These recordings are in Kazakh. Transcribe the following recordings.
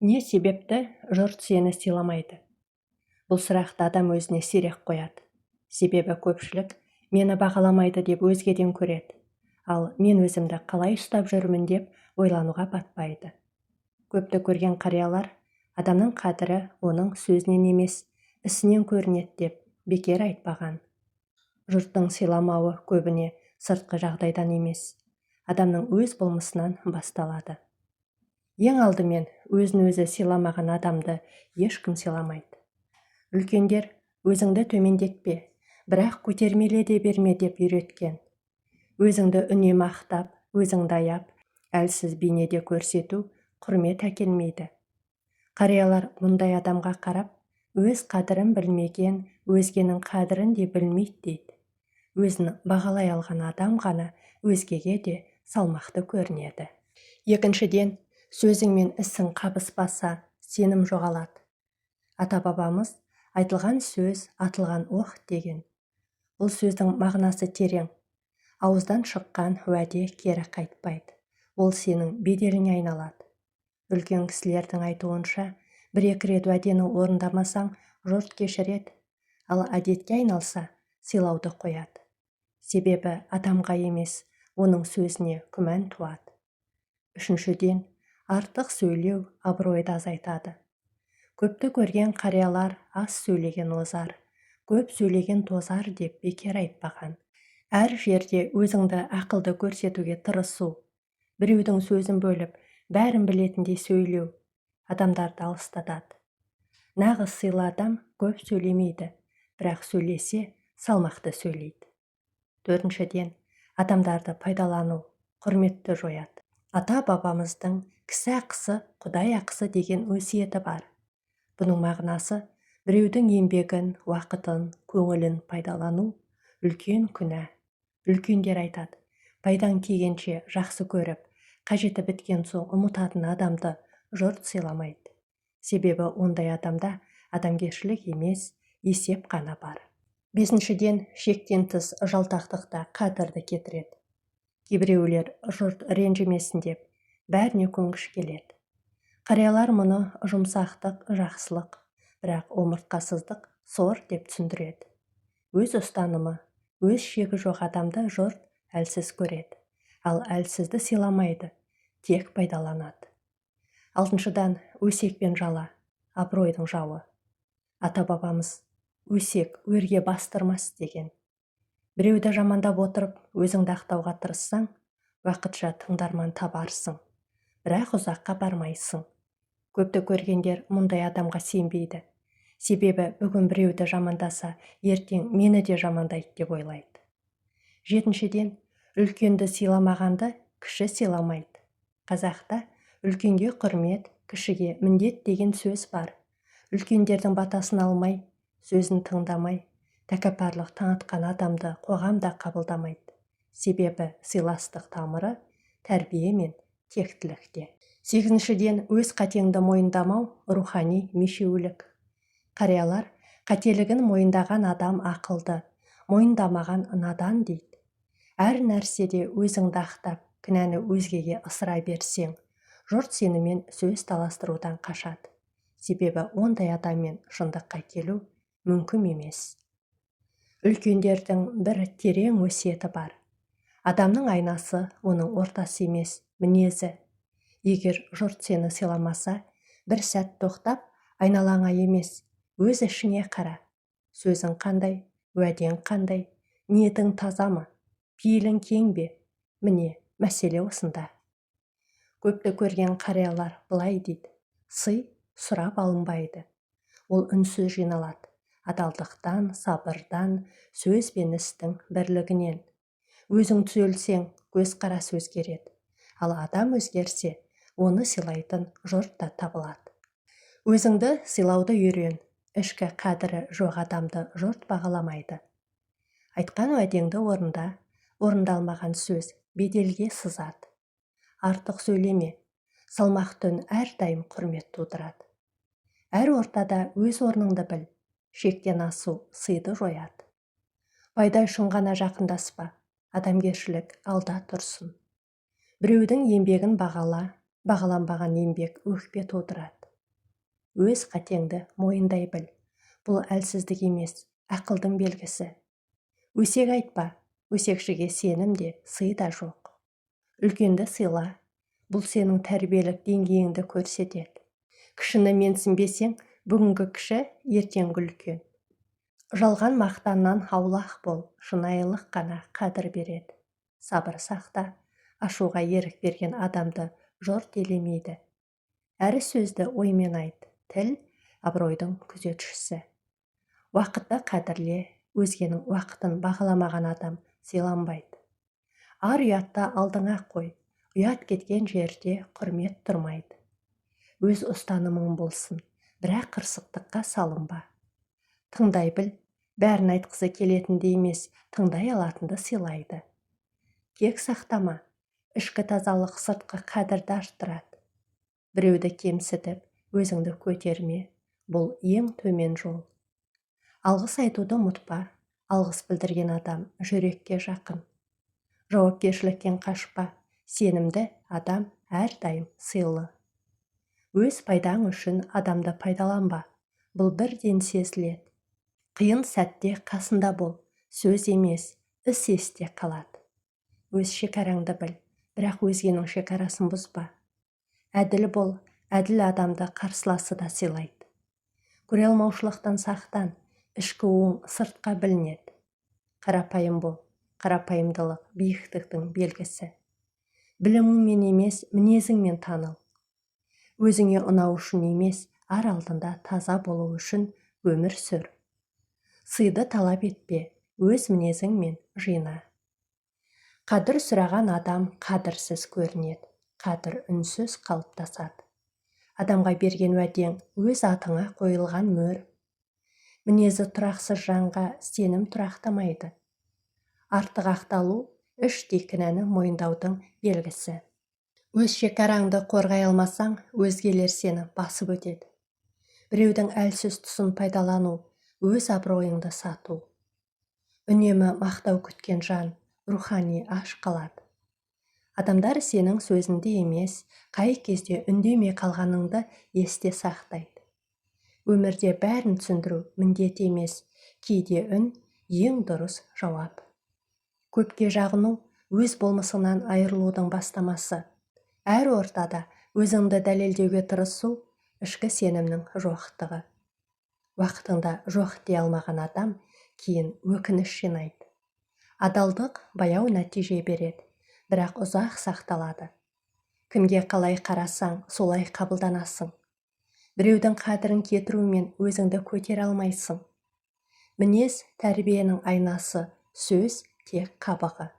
Не себепті жұрт сені сыйламайды? Бұл сұрақты адам өзіне сирек қояды. Себебі көпшілік мені бағаламайды деп өзгеден көреді, ал мен өзімді қалай ұстап жүрмін деп ойлануға батпайды. Көпті көрген қариялар адамның қадірі оның сөзінен емес, ісінен көрінеді деп бекер айтпаған. Жұрттың сыйламауы көбіне сыртқы жағдайдан емес, адамның өз болмысынан басталады. Ең алдымен өзін-өзі сыйламаған адамды ешкім сыйламайды. Үлкендер өзіңді төмендетпе, бірақ көтермеле де берме деп үйреткен. Өзіңді үнемі ақтап, өзіңді аяп, әлсіз бейнеде көрсету құрмет әкелмейді. Қариялар мұндай адамға қарап, өз қадірін білмеген, өзгенің қадірін де білмейді дейді. Өзін бағалай алған адам ғана өзгеге де салмақты көрінеді. Екіншіден, сөзің мен ісің қабыспаса, сенім жоғалады. Ата-бабамыз айтылған сөз, атылған оқ деген. Бұл сөздің мағынасы терең. Ауыздан шыққан уәде кері қайтпайды. Ол сенің беделіңе айналады. Үлкен кісілердің айтуынша, бір-екі рет уәдені орындамасаң, жұрт кешіреді, ал әдетке айналса, сыйлауды қояды. Себебі адамға емес, оның сөзіне күмән туады. Үшіншіден, артық сөйлеу абыройды азайтады. Көпті көрген қариялар аз сөйлеген озар, көп сөйлеген тозар деп бекер айтпаған. Әр жерде өзіңді ақылды көрсетуге тырысу, біреудің сөзін бөліп, бәрін білетіндей сөйлеу адамдарды алыстатады. Нағыз сыйлы адам көп сөйлемейді, бірақ сөйлесе салмақты сөйлейді. Төртіншіден, адамдарды пайдалану, құрметті жояды. Ата-бабамыздың кісі ақысы, Құдай ақысы деген өсиеті бар. Бұның мағынасы біреудің еңбегін, уақытын, көңілін пайдалану үлкен күнә. Үлкендер айтады, пайдаң тигенше жақсы көріп, қажеті біткен соң ұмытатын адамды жұрт сыйламайды. Себебі ондай адамда адамгершілік емес, есеп қана бар. Бесіншіден, шектен тыс жалтақтықта қадірді кетіреді. Кейбіреулер жұрт ренжімесін деп бәріне көнгіш келеді. Қариялар мұны жұмсақтық, жақсылық, бірақ омыртқасыздық, сор деп түсіндіреді. Өз ұстанымы, өз шегі жоқ адамды жұрт әлсіз көреді, ал әлсізді сыйламайды, тек пайдаланады. Алтыншыдан, өсек пен жала, абыройдың жауы. Ата-бабамыз өсек өрге бастырмас деген. Біреуді жамандап отырып, өзіңді ақтауға тырыссаң, уақытша тыңдарман табарсың, бірақ ұзаққа бармайсың. Көпті көргендер мұндай адамға сенбейді. Себебі бүгін біреуді жамандаса, ертең мені де жамандайды деп ойлайды. Жетіншіден, үлкенді сыйламағанды кіші сыйламайды. Қазақта үлкенге құрмет, кішіге міндет деген сөз бар. Үлкендердің батасын алмай, сөзін тыңдамай, тәкаппарлық танытқан адамды қоғамда қабылдамайды. Себебі сыйластық тамыры тәрбие мен тектілікте. Сегізіншіден, өз қатеңді мойындамау рухани мешеулік. Қариялар қателігін мойындаған адам ақылды, мойындамаған надан дейді. Әр нәрседе өзіңді ақтап, кінәні өзгеге ысыра берсең, жұрт сенімен сөз таластырудан қашады. Себебі ондай адаммен шындыққа келу мүмкін емес. Үлкендердің бір терең өсиеті бар. Адамның айнасы оның ортасы емес, мінезі. Егер жұрт сені сыйламаса, бір сәт тоқтап, айналаңа емес, өз ішіңе қара. Сөзің қандай, уәдең қандай, ниетің таза ма, пейілің кең бе? Міне, мәселе осында. Көпті көрген қариялар былай дейді, сый сұрап алынбайды. Ол үнсіз жиналады. Адалдықтан, сабырдан, сөз бен істің бірлігінен. Өзің түзелсең, көзқарас өзгереді. Ал адам өзгерсе, оны сыйлайтын жұрт та табылады. Өзіңді сыйлауды үйрен. Ішкі қадірі жоқ адамды жұрт бағаламайды. Айтқан уәдеңді орында, орындалмаған сөз беделге сызады. Артық сөйлеме. Салмақты үн әрдайым құрмет тудырады. Әр ортада өз орныңды біл. Шектен асу сыйды жояды. Пайда үшін ғана жақындаспа, адамгершілік алда тұрсын. Біреудің еңбегін бағала, бағаланбаған еңбек өкпе тудырады. өз қатеңді мойындай біл. Бұл әлсіздік емес, ақылдың белгісі. Өсек айтпа, өсекшіге сенім де, сый да жоқ. Үлкенді сыйла, бұл сенің тәрбиелік деңгейіңді көрсетеді. Кішіні менсінбесең, бүгінгі кіші, ертеңгі үлкен. Жалған мақтаннан аулақ бол, шынайылық қана қадір береді. Сабыр сақта, ашуға ерік берген адамды жұрт елемейді. Әрі сөзді оймен айт, тіл абыройдың күзетшісі. Уақытты қадірле, өзгенің уақытын бағаламаған адам сыйланбайды. Ар ұятта алдыңа қой, ұят кеткен жерде құрмет тұрмайды. Өз ұстанымың болсын, бірақ қырсықтыққа салынба. Тыңдай біл, бәрін айтқысы келетінді емес, тыңдай алатынды сыйлайды. Кек сақтама, ішкі тазалық сыртқы қадірді арттырады. Біреуді кемсітіп, өзіңді көтерме, бұл ең төмен жол. Алғыс айтуды ұмытпа, алғыс білдірген адам жүрекке жақын. Жауапкершіліктен қашпа, сенімді адам әрдайым сыйлы. Өз пайдаң үшін адамды пайдаланба, бұл бірден сезіледі. Қиын сәтте қасында бол, сөз емес, іс есте қалады. Өз шекараңды біл, бірақ өзгенің шекарасын бұзба. Әділ бол, әділ адамды қарсыласы да сыйлайды. Көре алмаушылықтан сақтан, ішкі оң сыртқа білінеді. Қарапайым бол, қарапайымдылық биіктіктің белгісі. Біліміңмен емес, мінезіңмен таныл. Өзіңе ұнау үшін емес, ар алдында таза болу үшін өмір сүр. Сыйды талап етпе, өз мінезіңмен жина. Қадір сұраған адам қадірсіз көрінеді, қадір үнсіз қалыптасады. Адамға берген уәдең өз атыңа қойылған мөр. Мінезі тұрақсыз жанға сенім тұрақтамайды. Артық ақталу іштей кінәні мойындаудың белгісі. Өз шекараңды қорғай алмасаң, өзгелер сені басып өтеді. Біреудің әлсіз тұсын пайдалану, өз абыройыңды сату. Үнемі мақтау күткен жан рухани аш қалады. Адамдар сенің сөзінде емес, қай кезде үндеме қалғаныңды есте сақтайды. Өмірде бәрін түсіндіру міндет емес, кейде үн ең дұрыс жауап. Көпке жағыну өз болмысыңнан айырылудың бастамасы. Әр ортада өзіңді дәлелдеуге тырысу ішкі сенімнің жоқтығы. Уақытында жоқ дей алмаған адам кейін өкініш жинайды. Адалдық баяу нәтиже береді, бірақ ұзақ сақталады. Кімге қалай қарасаң, солай қабылданасың. Біреудің қадірін кетірумен өзіңді көтере алмайсың. Мінез тәрбиенің айнасы, сөз тек қабығы.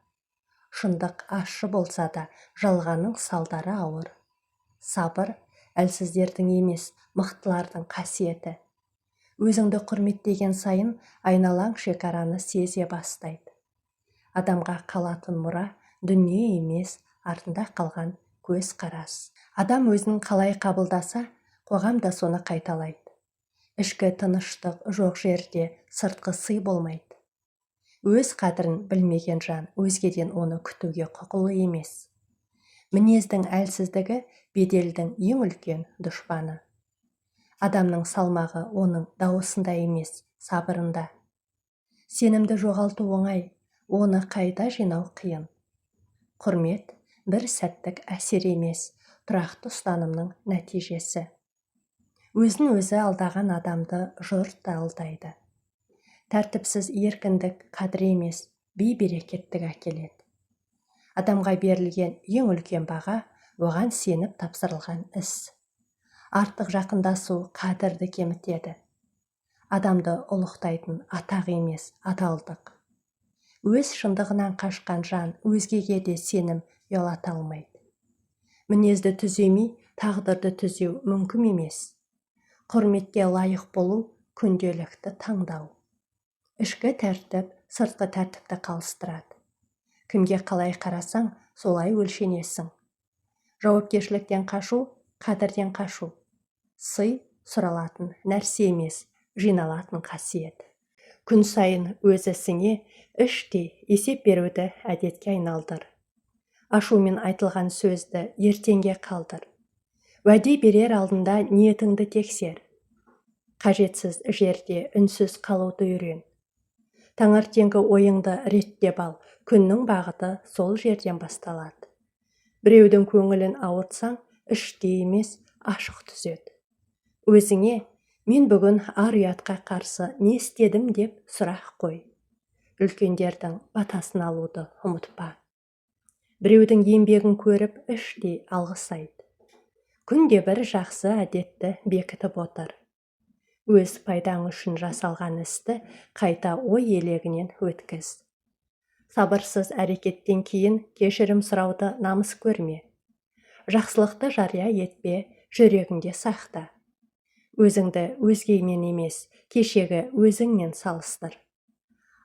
Шындық ащы болса да, жалғанның салдары ауыр. Сабыр әлсіздердің емес, мықтылардың қасиеті. Өзіңді құрметтеген сайын айналаң шекараны сезе бастайды. Адамға қалатын мұра дүние емес, артында қалған көз қарас. Адам өзін қалай қабылдаса, қоғам да соны қайталайды. Ішкі тыныштық жоқ жерде сыртқы сый болмайды. Өз қадірін білмеген жан өзгеден оны күтуге құқылы емес. Мінездің әлсіздігі беделдің ең үлкен дұшпаны. Адамның салмағы оның дауысында емес, сабырында. Сенімді жоғалту оңай, оны қайта жинау қиын. Құрмет бір сәттік әсер емес, тұрақты ұстанымның нәтижесі. Өзін өзі алдаған адамды жұрт та алдайды. Тәртіпсіз еркіндік қадір емес, бей-берекеттік әкеледі. Адамға берілген ең үлкен баға оған сеніп тапсырылған іс. Артық жақындасу қадірді кемітеді. Адамды ұлықтайтын атақ емес, адалдық. Өз шындығынан қашқан жан өзгеге де сенім ұялата алмайды. Мінезді түземей, тағдырды түзеу мүмкін емес. Құрметке лайық болу күнделікті таңдау. Ішкі тәртіп сыртқы тәртіпті қалыстырады. Кімге қалай қарасаң, солай өлшенесің. Жауапкершіліктен қашу, қадірден қашу. Сый сұралатын нәрсе емес, жиналатын қасиет. Күн сайын өз ісіңе іштей есеп беруді әдетке айналдыр. Ашумен айтылған сөзді ертеңге қалдыр. Уәде берер алдында ниетіңді тексер. Қажетсіз жерде үнсіз қалуды үйрен. Таңертеңгі ойыңды реттеп ал, күннің бағыты сол жерден басталады. Біреудің көңілін ауыртсаң, іште емес, ашық түзет. Өзіңе, мен бүгін ар-ұятқа қарсы не істедім деп сұрақ қой. Үлкендердің батасын алуды ұмытпа. Біреудің еңбегін көріп, іштей алғыс айт. Күнде бір жақсы әдетті бекітіп отыр. Өз пайдаң үшін жасалған істі қайта ой елегінен өткіз. Сабырсыз әрекеттен кейін кешірім сұрауды намыс көрме. Жақсылықты жария етпе, жүрегіңде сақта. Өзіңді өзгемен емес, кешегі өзіңмен салыстыр.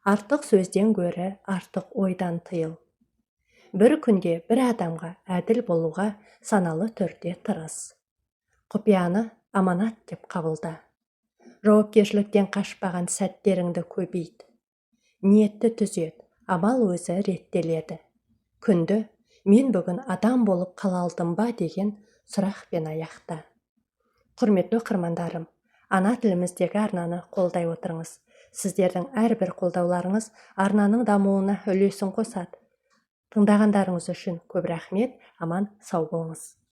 Артық сөзден гөрі артық ойдан тыйыл. Бір күнде бір адамға әділ болуға саналы түрде тырыс. Құпияны аманат деп қабылда. Жауапкершіліктен қашпаған сәттеріңді көбейт. Ниетті түзет, амал өзі реттеледі. Күнді мен бүгін адам болып қала алдым ба деген сұрақпен аяқта. Құрметті оқырмандарым, ана тіліміздегі арнаны қолдай отырыңыз. Сіздердің әрбір қолдауларыңыз арнаның дамуына үлесін қосады. Тыңдағандарыңыз үшін көп рахмет, аман сау болыңыз.